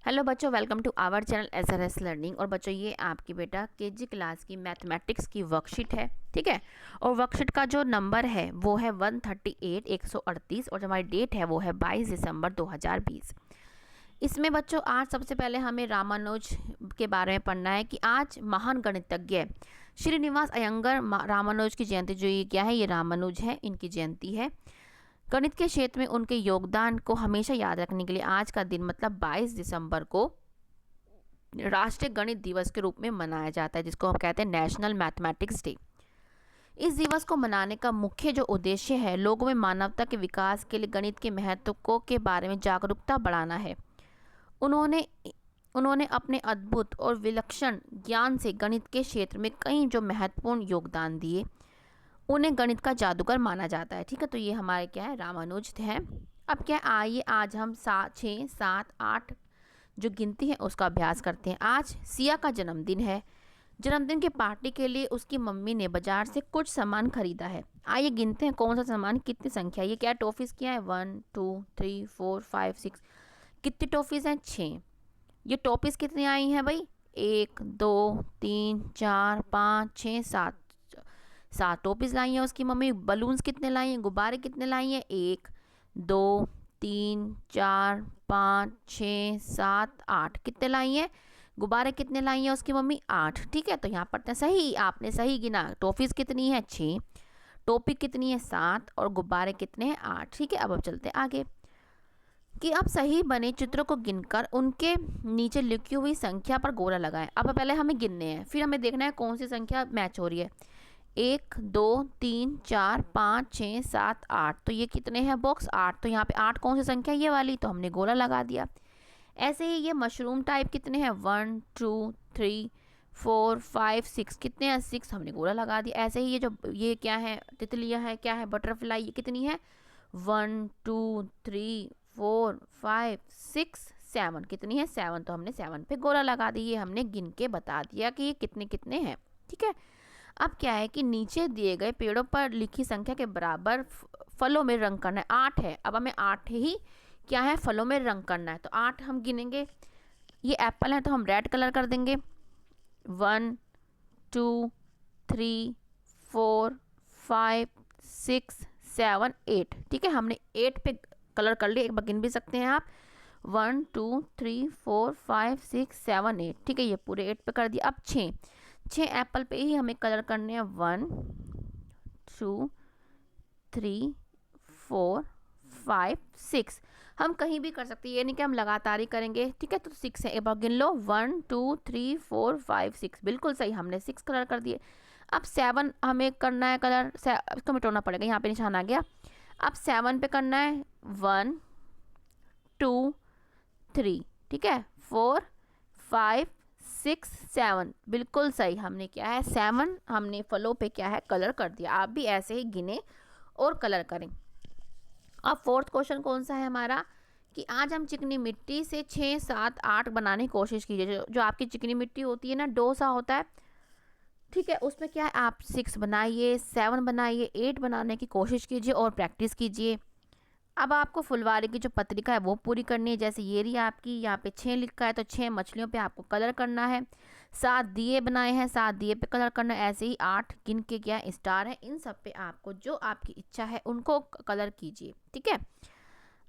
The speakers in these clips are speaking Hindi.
हेलो बच्चों, welcome to our channel SRS learning. और बच्चों ये आपकी बेटा केजी क्लास की मैथमेटिक्स की वर्कशीट है, ठीक है। और वर्कशीट का जो नंबर है वो है 138 138 और जो हमारी डेट है वो है 22 दिसंबर 2020। इसमें बच्चों आज सबसे पहले हमें रामानुज के बारे में पढ़ना है कि आज महान गणितज्ञ श्रीनिवास अयंगर रामानुज की जयंती, जो ये क्या है, ये रामानुज है, इनकी जयंती है। गणित के क्षेत्र में उनके योगदान को हमेशा याद रखने के लिए आज का दिन मतलब 22 दिसंबर को राष्ट्रीय गणित दिवस के रूप में मनाया जाता है, जिसको हम कहते हैं नेशनल मैथमेटिक्स डे। इस दिवस को मनाने का मुख्य जो उद्देश्य है, लोगों में मानवता के विकास के लिए गणित के महत्व को के बारे में जागरूकता बढ़ाना है। उन्होंने अपने अद्भुत और विलक्षण ज्ञान से गणित के क्षेत्र में कई जो महत्वपूर्ण योगदान दिए, उन्हें गणित का जादूगर माना जाता है, ठीक है। तो ये हमारे क्या है, रामानुज हैं। अब क्या, आइए आज हम 6, 7, 8 जो गिनती है उसका अभ्यास करते हैं। आज सिया का जन्मदिन है। जन्मदिन के पार्टी के लिए उसकी मम्मी ने बाजार से कुछ सामान खरीदा है। आइए गिनते हैं कौन सा सामान, कितनी संख्या। ये क्या टॉफीज़ क्या है, 1 2 3 4 5 6। कितनी टॉफीज़ हैं, 6। ये टॉफीज़ कितनी आई हैं भाई, 1 2 3 4 5 6 7 7 टॉफीज़ लाई हैं उसकी मम्मी। बलून्स कितने लाई हैं, गुब्बारे कितने लाई हैं, 1 2 3 4 5 6 7 8। कितने लाई हैं, गुब्बारे कितने लाई हैं उसकी मम्मी, 8, ठीक है। तो यहाँ पर सही, आपने सही गिना। टॉफीज़ कितनी है, 6, टोपी कितनी है, 7 और गुब्बारे कितने हैं, 8, ठीक है। अब चलते हैं आगे कि अब सही बने चित्रों को गिनकर उनके नीचे लिखी हुई संख्या पर गोला लगाएं। अब पहले हमें गिनने हैं, फिर हमें देखना है कौन सी संख्या मैच हो रही है। 1 2 3 4 5 6 7 8। तो ये कितने हैं बॉक्स, 8। तो यहाँ पे 8 कौन सी संख्या, ये वाली, तो हमने गोला लगा दिया। ऐसे ही ये मशरूम टाइप कितने हैं, 1 2 3 4 5 6। कितने हैं, 6, हमने गोला लगा दिया। ऐसे ही ये क्या है, तितलियाँ है, क्या है, बटरफ्लाई, ये कितनी है, 1 2 3 4 5 6 7। कितनी है, 7। तो हमने 7 पे गोला लगा दी। ये हमने गिन के बता दिया कि ये कितने कितने हैं, ठीक है। अब क्या है कि नीचे दिए गए पेड़ों पर लिखी संख्या के बराबर फलों में रंग करना है। 8 है, अब हमें 8 ही क्या है, फलों में रंग करना है। तो 8 हम गिनेंगे। ये एप्पल है तो हम रेड कलर कर देंगे, 1 2 3 4 5 6 7 8, ठीक है। हमने 8 पे कलर कर लिया। एक बार गिन भी सकते हैं आप, 1 2 3 4 5 6 7 8, ठीक है। ये पूरे 8 पे कर दिया। अब 6 एप्पल पे ही हमें कलर करने हैं, 1 2 3 4 5 6। हम कहीं भी कर सकते हैं, ये नहीं कि हम लगातार ही करेंगे, ठीक है। तो 6 है, एक बार गिन लो, 1 2 3 4 5 6, बिल्कुल सही, हमने 6 कलर कर दिए। अब 7 हमें करना है कलर, इसको मिटाना पड़ेगा, यहाँ पे निशान आ गया। अब 7 पे करना है, 1 2 3, ठीक है, 4 5 6 7, बिल्कुल सही, हमने क्या है, 7 हमने फलों पे क्या है, कलर कर दिया। आप भी ऐसे ही गिने और कलर करें। अब फोर्थ क्वेश्चन कौन सा है हमारा, कि आज हम चिकनी मिट्टी से 6 7 8 बनाने की कोशिश कीजिए। जो आपकी चिकनी मिट्टी होती है ना, डोसा होता है, ठीक है, उसमें क्या है, आप 6 बनाइए, 7 बनाइए, 8 बनाने की कोशिश कीजिए और प्रैक्टिस कीजिए। अब आपको फुलवारी की जो पत्रिका है वो पूरी करनी है। जैसे ये रही आपकी, यहाँ पे 6 लिखा है तो 6 मछलियों पे आपको कलर करना है। 7 दिए बनाए हैं, 7 दिए पे कलर करना है। ऐसे ही 8 गिन के क्या स्टार है, इन सब पे आपको जो आपकी इच्छा है उनको कलर कीजिए, ठीक है।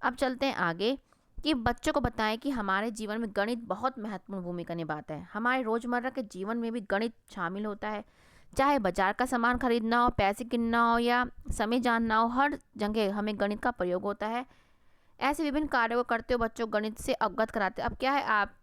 अब चलते हैं आगे कि बच्चों को बताएं कि हमारे जीवन में गणित बहुत महत्वपूर्ण भूमिका निभाता है। हमारे रोज़मर्रा के जीवन में भी गणित शामिल होता है। चाहे बाजार का सामान खरीदना हो, पैसे गिनना हो या समय जानना हो, हर जगह हमें गणित का प्रयोग होता है। ऐसे विभिन्न कार्यों को करते हो बच्चों गणित से अवगत कराते हैं। अब क्या है, आप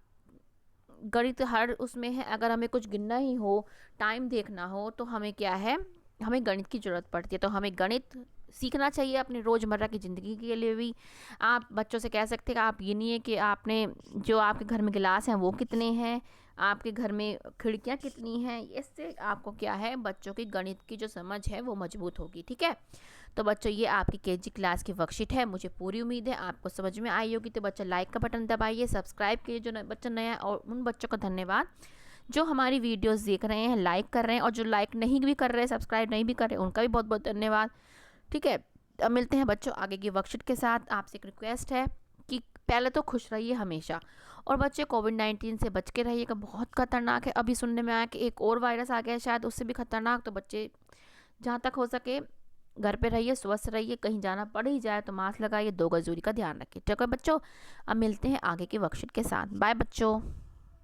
गणित हर उसमें है, अगर हमें कुछ गिनना ही हो, टाइम देखना हो, तो हमें क्या है, हमें गणित की ज़रूरत पड़ती है। तो हमें गणित सीखना चाहिए अपनी रोज़मर्रा की ज़िंदगी के लिए भी। आप बच्चों से कह सकते हैं कि आप गिनिए कि आपने जो आपके घर में गिलास हैं वो कितने हैं, आपके घर में खिड़कियाँ कितनी हैं। इससे आपको क्या है, बच्चों की गणित की जो समझ है वो मजबूत होगी, ठीक है। तो बच्चों ये आपकी केजी क्लास की वर्कशीट है। मुझे पूरी उम्मीद है आपको समझ में आई होगी। तो बच्चों लाइक का बटन दबाइए, सब्सक्राइब कीजिए जो बच्चा नया है, और उन बच्चों का धन्यवाद जो हमारी वीडियोस देख रहे हैं, लाइक कर रहे हैं, और जो लाइक नहीं भी कर रहे, सब्सक्राइब नहीं भी कर रहे, उनका भी बहुत बहुत धन्यवाद, ठीक है। अब मिलते हैं बच्चों आगे की वर्कशीट के साथ। आपसे एक रिक्वेस्ट है कि पहले तो खुश रहिए हमेशा। और बच्चे कोविड-19 से बच के रहिएगा, बहुत खतरनाक है। अभी सुनने में आया कि एक और वायरस आ गया है शायद, उससे भी खतरनाक। तो बच्चे जहाँ तक हो सके घर पे रहिए, स्वस्थ रहिए। कहीं जाना पड़ ही जाए तो मास्क लगाइए, 2 गज दूरी का ध्यान रखिए। ठीक है बच्चों, अब मिलते हैं आगे के वर्कशीट के साथ। बाय बच्चों।